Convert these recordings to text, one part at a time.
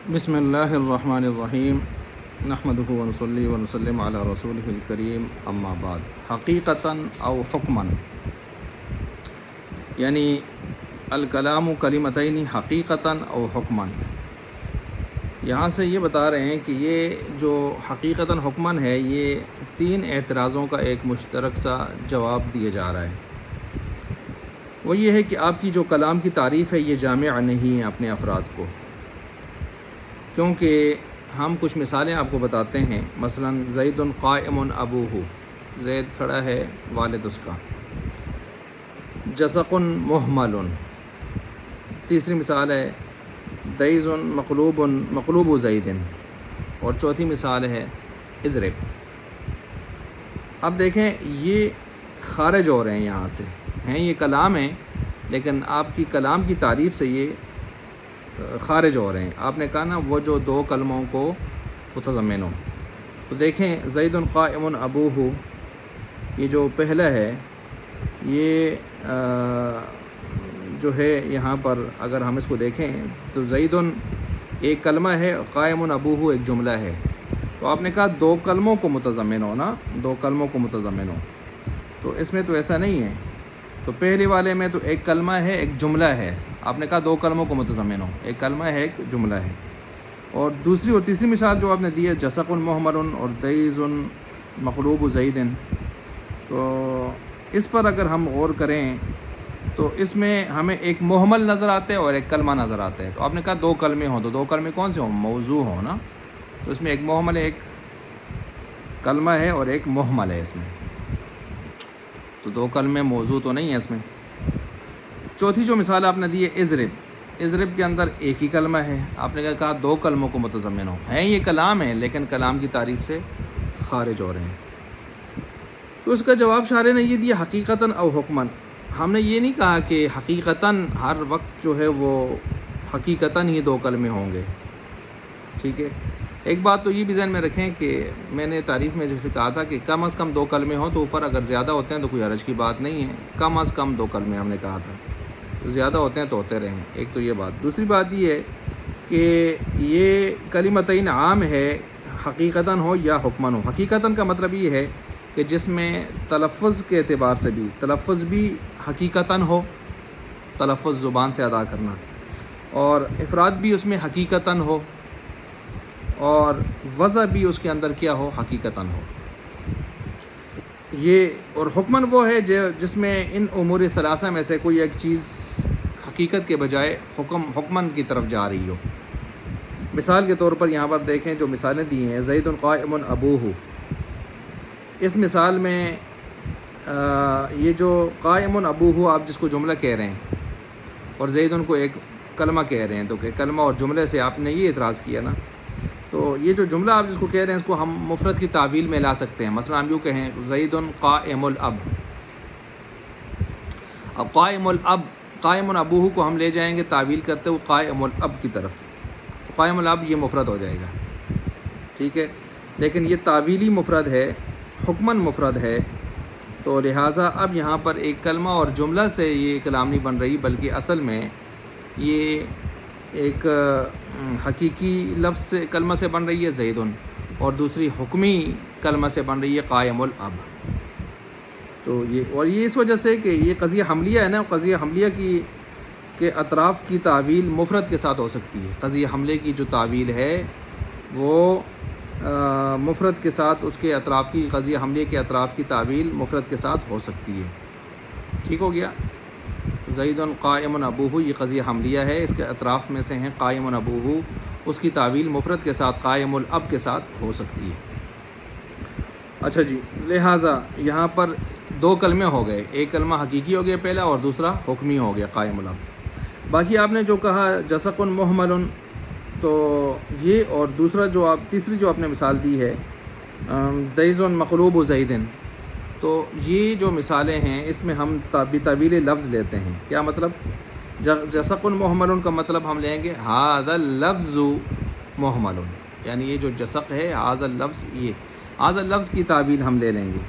بسم اللہ الرحمن الرحیم نحمدہ ونصلی ونسلم علی رسولہ الکریم اما بعد حقیقتاً او حکماً، یعنی الکلام کلمتین حقیقتاً او حکماً. یہاں سے یہ بتا رہے ہیں کہ یہ جو حقیقتاً حکماً ہے، یہ تین اعتراضوں کا ایک مشترک سا جواب دیا جا رہا ہے. وہ یہ ہے کہ آپ کی جو کلام کی تعریف ہے یہ جامع نہیں ہے اپنے افراد کو، کیونکہ ہم کچھ مثالیں آپ کو بتاتے ہیں. مثلا زید قائم ابوہ، زید کھڑا ہے والد اس کا. جسق محمل، تیسری مثال ہے دیز مقلوب زید، اور چوتھی مثال ہے اضرب. اب دیکھیں یہ خارج ہو رہے ہیں، یہاں سے ہیں، یہ کلام ہیں لیکن آپ کی کلام کی تعریف سے یہ خارج ہو رہے ہیں. آپ نے کہا نا وہ جو دو کلموں کو متضمن ہو. تو دیکھیں زید قائم ابوہ، یہ جو پہلا ہے یہ جو ہے یہاں پر اگر ہم اس کو دیکھیں تو زید ایک کلمہ ہے، قائم ابوہ ایک جملہ ہے. تو آپ نے کہا دو کلموں کو متضمن ہو نا، دو کلموں کو متضمن ہو. تو اس میں تو ایسا نہیں ہے. تو پہلے والے میں تو ایک کلمہ ہے ایک جملہ ہے. آپ نے کہا دو کلموں کو متضمن ہو، ایک کلمہ ہے ایک جملہ ہے. اور دوسری اور تیسری مثال جو آپ نے دی ہے جسق محمل اور دیز مقلوب زید، تو اس پر اگر ہم غور کریں تو اس میں ہمیں ایک محمل نظر آتا ہے اور ایک کلمہ نظر آتا ہے. تو آپ نے کہا دو کلمے ہوں، تو دو کلمے کون سے ہوں؟ موضوع ہوں نا. تو اس میں ایک محمل ہے، ایک کلمہ ہے اور ایک محمل ہے اس میں. تو دو کلمے موضوع تو نہیں ہے اس میں. چوتھی جو مثال آپ نے دی ہے اضرب، اضرب کے اندر ایک ہی کلمہ ہے. آپ نے کہا دو کلموں کو متضمن ہو، ہیں یہ کلام ہے لیکن کلام کی تعریف سے خارج ہو رہے ہیں. تو اس کا جواب شارح نے یہ دیا حقیقتاً او حکماً. ہم نے یہ نہیں کہا کہ حقیقتاً ہر وقت جو ہے وہ حقیقتاً ہی دو کلمے ہوں گے. ٹھیک ہے. ایک بات تو یہ بھی ذہن میں رکھیں کہ میں نے تعریف میں جیسے کہا تھا کہ کم از کم دو کلمے ہوں، تو اوپر اگر زیادہ ہوتے ہیں تو کوئی حرج کی بات نہیں ہے. کم از کم دو کلمے ہم نے کہا تھا، تو زیادہ ہوتے ہیں تو ہوتے رہیں. ایک تو یہ بات. دوسری بات یہ ہے کہ یہ کلمتین عام ہے، حقیقتاً ہو یا حکماً ہو. حقیقتاً کا مطلب یہ ہے کہ جس میں تلفظ کے اعتبار سے بھی تلفظ بھی حقیقتاً ہو، تلفظ زبان سے ادا کرنا، اور افراد بھی اس میں حقیقتاً ہو، اور وضع بھی اس کے اندر کیا ہو؟ حقیقتاً ہو. یہ اور حکماً وہ ہے جس میں ان امور ثلاثہ میں سے کوئی ایک چیز حقیقت کے بجائے حکماً کی طرف جا رہی ہو. مثال کے طور پر یہاں پر دیکھیں جو مثالیں دی ہیں، زید قائم ابوہ. اس مثال میں یہ جو قائم ابوہ آپ جس کو جملہ کہہ رہے ہیں اور زید کو ایک کلمہ کہہ رہے ہیں، تو کہ کلمہ اور جملے سے آپ نے یہ اعتراض کیا نا. تو یہ جو جملہ آپ جس کو کہہ رہے ہیں اس کو ہم مفرد کی تعویل میں لا سکتے ہیں. مثلا ہم یوں کہیں زید قائم الاب. اب قائم ابوہ کو ہم لے جائیں گے تعویل کرتے ہوئے قائم الاب کی طرف. تو قائم الاب یہ مفرد ہو جائے گا. ٹھیک ہے. لیکن یہ تعویلی مفرد ہے، حکماً مفرد ہے. تو لہٰذا اب یہاں پر ایک کلمہ اور جملہ سے یہ کلام نہیں بن رہی، بلکہ اصل میں یہ ایک حقیقی لفظ سے کلمہ سے بن رہی ہے زید، اور دوسری حکمی کلمہ سے بن رہی ہے قائم الاب. تو یہ اس وجہ سے کہ یہ قضیہ حملیہ ہے نا، قضیہ حملیہ کے اطراف کی تعویل مفرد کے ساتھ ہو سکتی ہے. قضیہ حملے کی جو تعویل ہے وہ مفرد کے ساتھ، اس کے اطراف کی قضیہ حملے کے اطراف کی تعویل مفرد کے ساتھ ہو سکتی ہے. ٹھیک ہو گیا. زید قائم ابوہ یہ قضیہ حملیہ ہے، اس کے اطراف میں سے ہیں قائم ابوہ، اس کی تعویل مفرد کے ساتھ قائم الاب کے ساتھ ہو سکتی ہے. اچھا جی، لہٰذا یہاں پر دو کلمے ہو گئے، ایک کلمہ حقیقی ہو گیا پہلا اور دوسرا حکمی ہو گیا قائم الاب. باقی آپ نے جو کہا جسق محمل، تو یہ اور دوسرا جو تیسری جو آپ نے مثال دی ہے دیز مقلوب زید، تو یہ جو مثالیں ہیں اس میں ہم بطویل لفظ لیتے ہیں. کیا مطلب؟ جسق محمل کا مطلب ہم لیں گے ھذا اللفظ محمل، یعنی یہ جو جسق ہے ھذا اللفظ، یہ ھذا اللفظ کی تعبیر ہم لے لیں گے.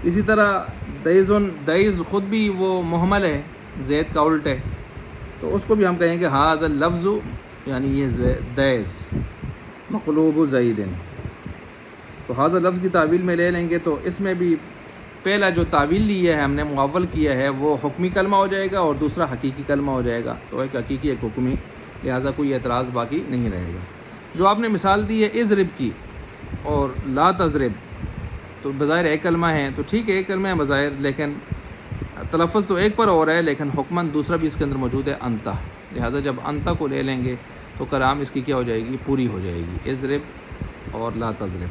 اسی طرح دیز خود بھی وہ محمل ہے، زید کا الٹ ہے، تو اس کو بھی ہم کہیں گے ھذا اللفظ یعنی یہ دیس مقلوب زید، تو حاضر لفظ کی تعویل میں لے لیں گے تو اس میں بھی پہلا جو تعویل لیا ہے ہم نے معول کیا ہے وہ حکمی کلمہ ہو جائے گا اور دوسرا حقیقی کلمہ ہو جائے گا، تو ایک حقیقی ایک حکمی، لہٰذا کوئی اعتراض باقی نہیں رہے گا۔ جو آپ نے مثال دی ہے اضرب کی اور لا تضرب، تو بظاہر ایک کلمہ ہے، تو ٹھیک ہے ایک کلمہ ہے بظاہر، لیکن تلفظ تو ایک پر ہو رہا ہے لیکن حکماً دوسرا بھی اس کے اندر موجود ہے انتا، لہٰذا جب انتا کو لے لیں گے تو کلام اس کی کیا ہو جائے گی، پوری ہو جائے گی، اضرب اور لا تضرب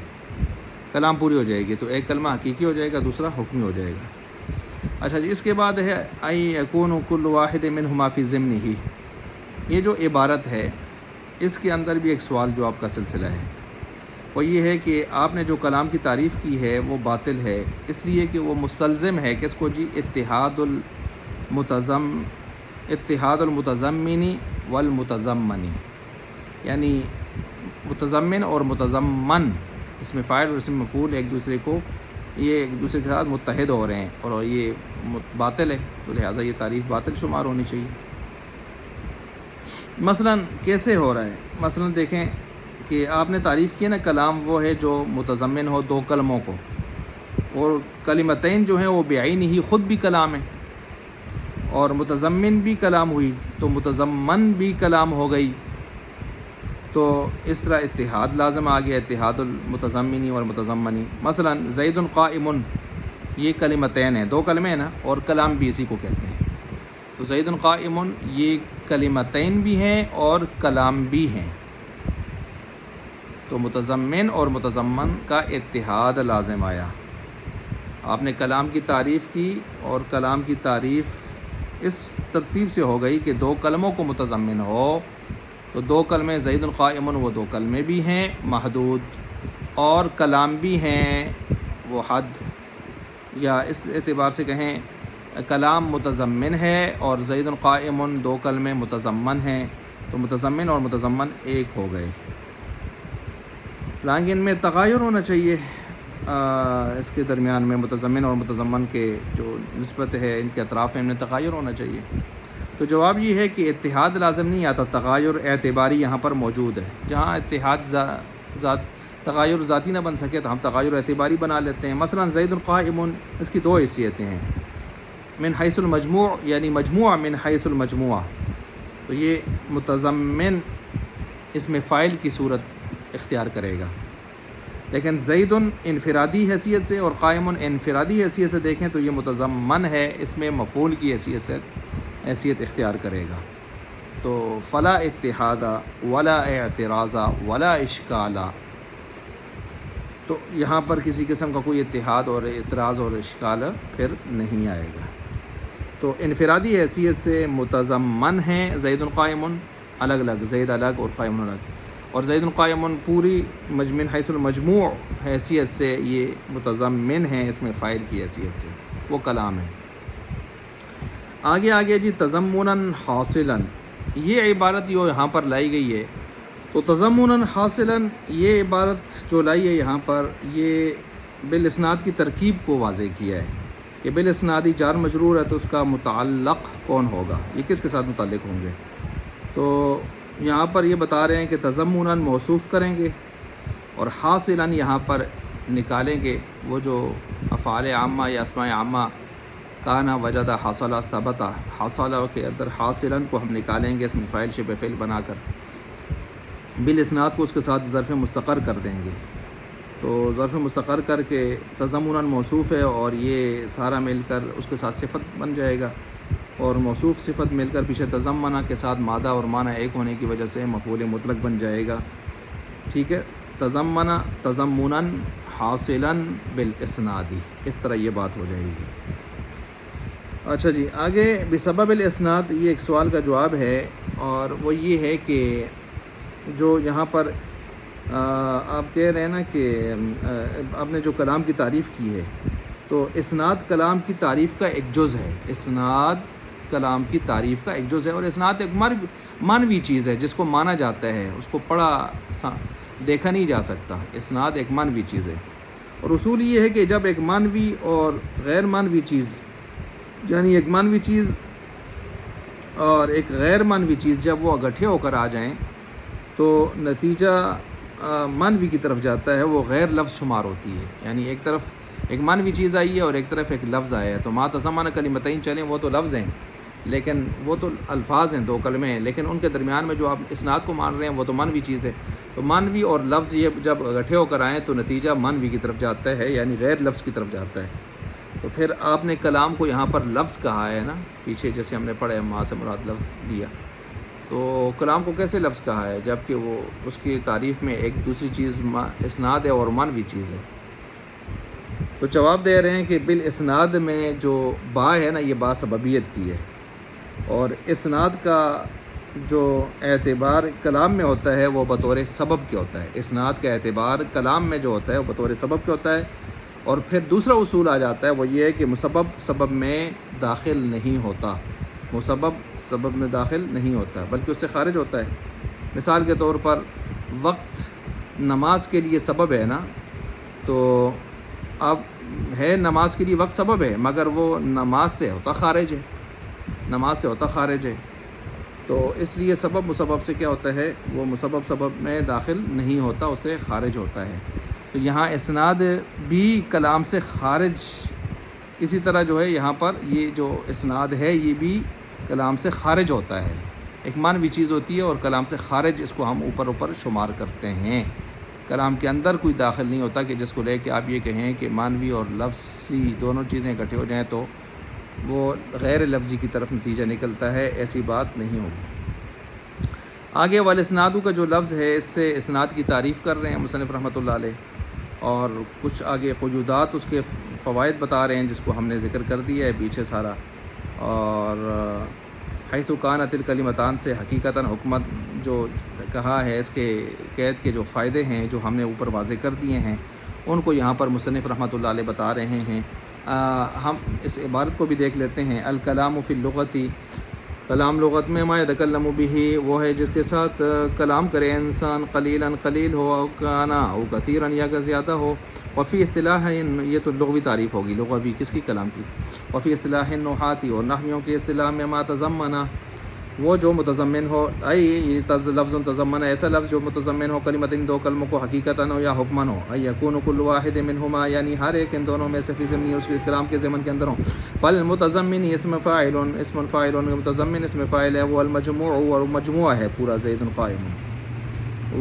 کلام پوری ہو جائے گی، تو ایک کلمہ حقیقی ہو جائے گا دوسرا حکمی ہو جائے گا۔ اچھا جی، اس کے بعد ہے ای یکون کل واحد منہما فی ضمنہ، یہ جو عبارت ہے اس کے اندر بھی ایک سوال جواب کا سلسلہ ہے، وہ یہ ہے کہ آپ نے جو کلام کی تعریف کی ہے وہ باطل ہے، اس لیے کہ وہ مستلزم ہے کس کو جی، اتحاد المتضمنی والمتضمنی، یعنی متضمن اور متضمن، اس میں فاعل اور اسم مفعول ایک دوسرے کے ساتھ متحد ہو رہے ہیں اور یہ باطل ہے، تو لہٰذا یہ تعریف باطل شمار ہونی چاہیے۔ مثلا کیسے ہو رہا ہے؟ مثلا دیکھیں کہ آپ نے تعریف کی نا کلام وہ ہے جو متضمن ہو دو کلموں کو، اور کلمتین جو ہیں وہ بعین ہی خود بھی کلام ہیں، اور متضمن بھی کلام ہوئی تو متضمن بھی کلام ہو گئی، تو اس طرح اتحاد لازم آ گیا، اتحاد المتضمنی والمتضمنی۔ مثلا زید قائم، یہ کلمتین ہیں، دو کلمے ہیں نا، اور کلام بھی اسی کو کہتے ہیں، تو زید قائم یہ کلمتین بھی ہیں اور کلام بھی ہیں، تو متضمن اور متضمن کا اتحاد لازم آیا۔ آپ نے کلام کی تعریف کی اور کلام کی تعریف اس ترتیب سے ہو گئی کہ دو کلموں کو متضمن ہو، تو دو کلمے زید قائم وہ دو کلمے بھی ہیں محدود، اور کلام بھی ہیں وہ حد، یا اس اعتبار سے کہیں کلام متضمن ہے اور زید قائم دو کلمے متضمن ہیں، تو متضمن اور متضمن ایک ہو گئے، حالانکہ ان میں تغایر ہونا چاہیے، اس کے درمیان میں متضمن اور متضمن کے جو نسبت ہے ان کے اطراف میں تغایر ہونا چاہیے، تو جواب یہ ہے کہ اتحاد لازم نہیں آتا، تغایر اعتباری یہاں پر موجود ہے، جہاں اتحاد تغایر ذاتی نہ بن سکے تو ہم تغایر اعتباری بنا لیتے ہیں۔ مثلا زید قائم، اس کی دو حیثیتیں ہیں، من حیث المجموع یعنی مجموعہ، من حیث المجموعہ، تو یہ متضمن اس میں فاعل کی صورت اختیار کرے گا، لیکن زید انفرادی حیثیت سے اور قائم انفرادی حیثیت سے دیکھیں تو یہ متضمن ہے، اس میں مفعول کی حیثیت اختیار کرے گا، تو فلا اتحاد ولا اعتراض ولا اشکال، تو یہاں پر کسی قسم کا کوئی اتحاد اور اعتراض اور اشکال پھر نہیں آئے گا، تو انفرادی حیثیت سے متضمن ہیں زید قائم الگ الگ، زید الگ اور قائم الگ، اور زید قائم پوری من حیث المجموع حیثیت سے یہ متضمن ہیں، اس میں فاعل کی حیثیت سے، وہ کلام ہے۔ آگے جی تضمنا حاصلا، یہ عبارت جو یہاں پر لائی گئی ہے، تو تضمنا حاصلا یہ عبارت جو لائی ہے یہاں پر، یہ بالاسناد کی ترکیب کو واضح کیا ہے کہ بالاسنادی جار مجرور ہے تو اس کا متعلق کون ہوگا، یہ کس کے ساتھ متعلق ہوں گے، تو یہاں پر یہ بتا رہے ہیں کہ تضمنا موصوف کریں گے اور حاصلا یہاں پر نکالیں گے وہ جو افعال عامہ یا اسماء عامہ کانا وجدہ حاصلہ ثبتہ، حاصلہ کے اندر حاصلا کو ہم نکالیں گے اس میں فاعل شبہ فعل بنا کر، بالاسناد کو اس کے ساتھ ظرف مستقر کر دیں گے، تو ظرف مستقر کر کے تضمنا موصوف ہے اور یہ سارا مل کر اس کے ساتھ صفت بن جائے گا، اور موصوف صفت مل کر پیچھے تضمنہ کے ساتھ مادہ اور معنی ایک ہونے کی وجہ سے مفعول مطلق بن جائے گا، ٹھیک ہے، تضمنہ تضمنا حاصلا بالاسنادی، اس طرح یہ بات ہو جائے گی۔ اچھا جی، آگے بسبب الاسناد، یہ ایک سوال کا جواب ہے، اور وہ یہ ہے کہ جو یہاں پر آپ کہہ رہے ہیں نا کہ آپ نے جو کلام کی تعریف کی ہے، تو اسناد کلام کی تعریف کا ایک جز ہے، اسناد کلام کی تعریف کا ایک جز ہے، اور اسناد ایک معنوی چیز ہے جس کو مانا جاتا ہے، اس کو پڑھا دیکھا نہیں جا سکتا، اسناد ایک معنوی چیز ہے، اور اصول یہ ہے کہ جب ایک معنوی اور غیر معنوی چیز، یعنی ایک معنوی چیز اور ایک غیر معنوی چیز جب وہ اکٹھے ہو کر آ جائیں تو نتیجہ مانوی کی طرف جاتا ہے، وہ غیر لفظ شمار ہوتی ہے. یعنی ایک طرف ایک مانوی چیز آئی ہے اور ایک طرف ایک لفظ آیا ہے. تو ما تضمن کلمتین چلیں وہ تو لفظ ہیں، لیکن وہ تو الفاظ ہیں، دو کلمے ہیں، لیکن ان کے درمیان میں جو آپ اسناد کو مان رہے ہیں وہ تو مانوی چیز ہے. تو مانوی اور لفظ یہ جب اکٹھے ہو کر آئیں تو نتیجہ مانوی کی طرف جاتا ہے، یعنی غیر لفظ کی طرف جاتا ہے. تو پھر آپ نے کلام کو یہاں پر لفظ کہا ہے نا، پیچھے جیسے ہم نے پڑھا ہے ماں سے مراد لفظ دیا، تو کلام کو کیسے لفظ کہا ہے جبکہ وہ اس کی تعریف میں ایک دوسری چیز اسناد ہے اور مانوی چیز ہے. تو جواب دے رہے ہیں کہ بالاسناد میں جو با ہے نا، یہ با سببیت کی ہے، اور اسناد کا جو اعتبار کلام میں ہوتا ہے وہ بطور سبب کے ہوتا ہے. اسناد کا اعتبار کلام میں جو ہوتا ہے وہ بطور سبب کے ہوتا ہے. اور پھر دوسرا اصول آ جاتا ہے، وہ یہ ہے کہ مسبب سبب میں داخل نہیں ہوتا، مسبب سبب میں داخل نہیں ہوتا بلکہ اس سے خارج ہوتا ہے. مثال کے طور پر وقت نماز کے لیے سبب ہے نا، تو اب ہے نماز کے لیے وقت سبب ہے، مگر وہ نماز سے ہوتا خارج ہے، نماز سے ہوتا خارج ہے. تو اس لیے سبب مسبب سے کیا ہوتا ہے، وہ مسبب سبب میں داخل نہیں ہوتا، اس سے خارج ہوتا ہے. تو یہاں اسناد بھی کلام سے خارج، اسی طرح جو ہے یہاں پر یہ جو اسناد ہے یہ بھی کلام سے خارج ہوتا ہے. ایک مانوی چیز ہوتی ہے اور کلام سے خارج اس کو ہم اوپر شمار کرتے ہیں. کلام کے اندر کوئی داخل نہیں ہوتا کہ جس کو لے کے آپ یہ کہیں کہ مانوی اور لفظی دونوں چیزیں اکٹھے ہو جائیں تو وہ غیر لفظی کی طرف نتیجہ نکلتا ہے، ایسی بات نہیں ہوگی. آگے والاسنادو کا جو لفظ ہے، اس سے اسناد کی تعریف کر رہے ہیں مصنف رحمۃ اللہ علیہ، اور کچھ آگے قیودات اس کے فوائد بتا رہے ہیں جس کو ہم نے ذکر کر دیا ہے پیچھے سارا. اور حیث کانت الکلمتان سے حقیقتاً حکمت جو کہا ہے، اس کے قید کے جو فائدے ہیں جو ہم نے اوپر واضح کر دیے ہیں، ان کو یہاں پر مصنف رحمۃ اللہ علیہ بتا رہے ہیں. ہم اس عبارت کو بھی دیکھ لیتے ہیں. الکلام فی اللغتی، کلام لغت میں ما یتکلم به وہ ہے جس کے ساتھ کلام کرے انسان، قلیلا قلیل ہو او کانا او کثیرا یا زیادہ ہو. وفی اصطلاح، یہ تو لغوی تعریف ہوگی، لغوی کس کی، کلام کی. وفی اصطلاح النحاتی، اور نحویوں کی اصطلاح میں ما تضمنہ وہ جو متضمن ہو، لفظ تضمن ایسا لفظ جو متضمن ہو کلمتین دو کلموں کو حقیقتاً ہو یا حکماً ہو. یکون کل واحد منہما، یعنی ہر ایک ان دونوں میں سے فی ضمنی اس کے کلام کے ضمن کے اندر ہوں. فالمتضمن اسم فاعل، اسم فاعل، متضمن اسم فاعل ہے. وہ المجموع، اور مجموعہ ہے پورا، زید قائم.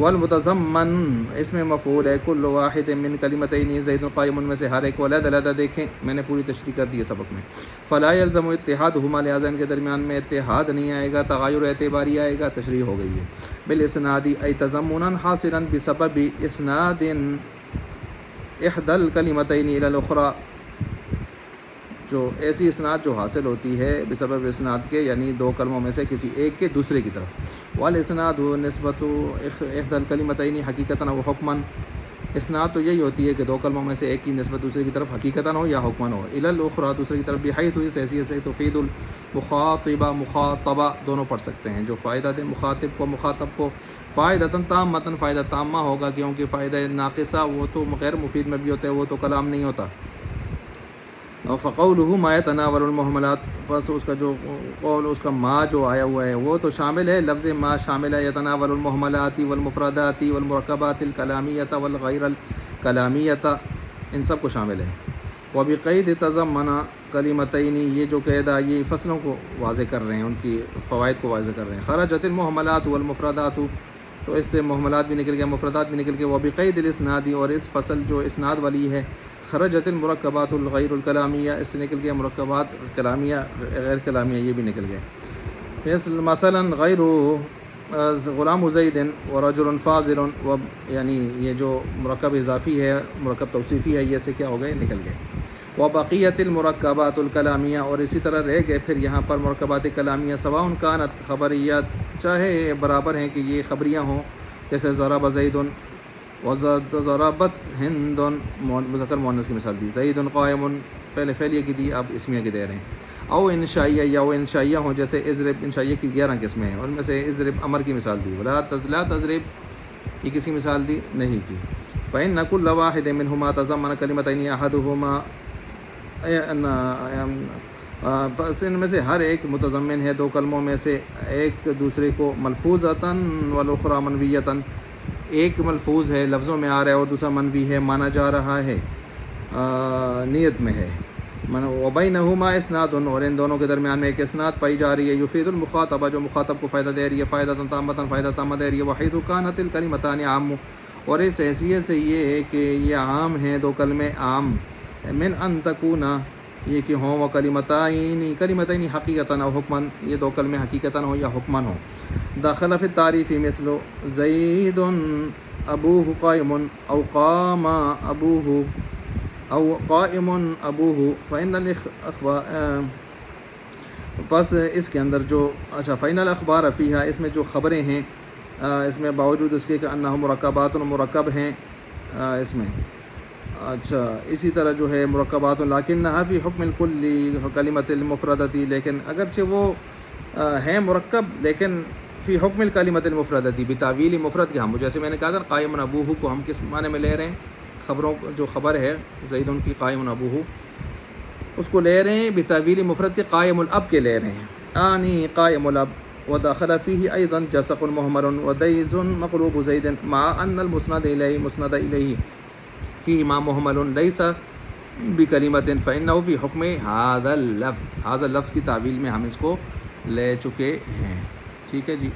والمتضمن اسم مفعول ہے. کل واحد من کلمتین زید قائم، ان میں سے ہر ایک کو علیحدہ دیکھیں، میں نے پوری تشریح کر دی ہے سبق میں. فلا یلزم اتحادہما، لہذا ان کے درمیان میں اتحاد نہیں آئے گا، تغیر اعتباری آئے گا. تشریح ہو گئی ہے. بالاسناد ای تضمنا حاصلا بسبب اسناد احدى الکلمتین الی الاخری، جو ایسی اسناد جو حاصل ہوتی ہے بسبب اسناد کے، یعنی دو کلموں میں سے کسی ایک کے دوسرے کی طرف. والاسناد نسبت احدى الکلمتین حقیقتاً و حکماً، اسناد تو یہی ہوتی ہے کہ دو کلموں میں سے ایک کی نسبت دوسرے کی طرف حقیقتاً ہو یا حکماً ہو. الی الاخری، دوسرے کی طرف. بحیث اس حیثیت سے تفید المخاطبہ، مخاطبہ دونوں پڑھ سکتے ہیں، جو فائدہ دے مخاطب کو، مخاطب کو. فائدتاً تامۃً، فائدہ تامہ ہوگا، کیونکہ فائدہ ناقصہ وہ تو غیر مفید میں بھی ہوتا ہے، وہ تو کلام نہیں ہوتا. فقولہ ما یتناول المہملات، بس اس کا جو قول، اس کا ما جو آیا ہوا ہے وہ تو شامل ہے، لفظ ما شامل ہے. یتناول المہملات والمفردات والمرکبات الکلامیۃ والغیر الکلامیۃ، ان سب کو شامل ہے. وبقید تضمن کلمتین، یہ جو قاعدہ یہ فصلوں کو واضح کر رہے ہیں، ان کی فوائد کو واضح کر رہے ہیں. خرجت المہملات والمفردات، تو اس سے محملات بھی نکل گیا، مفردات بھی نکل گیا. وبقید الاسناد، اور اس فصل جو اسناد والی ہے. خرجت المرکبات الغیر الکلامیہ، اس سے نکل گیا مرکبات کلامیہ غیر کلامیہ، یہ بھی نکل گئے. مثلا غیر غلام زید ورجل فاضل، یعنی یہ جو مرکب اضافی ہے، مرکب توصیفی ہے، یہ سے کیا ہو گئے، نکل گئے. وبقیت المرکبات الکلامیہ، اور اسی طرح رہ گئے پھر یہاں پر مرکبات کلامیہ. سواء کانت خبریات، چاہے برابر ہیں کہ یہ خبریاں ہوں، جیسے ضرب زید وضربت ہند، مذکر مؤنث کی مثال دی. زید قائم، پہلے فعلیہ کی دی، اب اسمیہ کی دے رہے ہیں. او انشائیہ، یا وہ انشائیہ ہوں، جیسے اضرب، انشائیہ کی 11 قسمیں ہیں، ان میں سے اضرب امر کی مثال دی. ولا تضرب، یہ کس کی مثال دی، نہیں کی. فإن كل واحد منهما تضمن كلمتين أحدهما بس ان میں سے ہر ایک متضمن ہے دو کلموں میں سے ایک دوسرے کو ملفوظتاً والاخری منویتاً، ایک ملفوظ ہے لفظوں میں آ رہا ہے اور دوسرا منوی ہے مانا جا رہا ہے نیت میں ہے۔ وبینہما اسناد، اور ان دونوں کے درمیان میں ایک اسناد پائی جا رہی ہے، یفید المخاطبہ جو مخاطب کو فائدہ دے رہی ہے، فائدہ تامۃ فائدہ تامہ دے رہی ہے، وحید کانت الکلمتان عام، اور اس حیثیت سے یہ ہے کہ یہ عام ہیں دو کلمے عام، من ان تکونا یہ کہ ہوں، و کلمتین حقیقتاً او حکماً، یہ دو کلمے حقیقتاً ہوں یا حکماً ہوں۔ داخل فی التعریف مثل زید ابوہ قائم او قام ابوہ او قائم ابوہ، فإن الاخبار، بس اس کے اندر جو فإن الاخبار فیہا، اس میں جو خبریں ہیں اس میں باوجود اس کے کہ انہا مرکبات مرکب ہیں اس میں، اسی طرح جو ہے مرکبات، لیکنھا فی حکم الکلی کلمۃ المفردتی، لیکن اگرچہ وہ ہیں مرکب لیکن فی حکم الکلمۃ المفردتی بتاویل مفرد کے، ہم جیسے میں نے کہا تھا قائم ابوہ کو ہم کس معنی میں لے رہے ہیں، خبروں جو خبر ہے زید ان کی قائم ابوہ، اس کو لے رہے ہیں بتاویل مفرد کے قائم الاب کے لے رہے ہیں، آنی قائم الاب، وداخل فیہ ایضا جسق مہمل ودیز مقلوب زید مع ان المسند الیہ مسند الیہ فیہ ما محمل لیس بکلمۃ فإنہ فی حکم ھذا اللفظ، ھذا اللفظ کی تعویل میں ہم اس کو لے چکے ہیں۔ ٹھیک ہے جی۔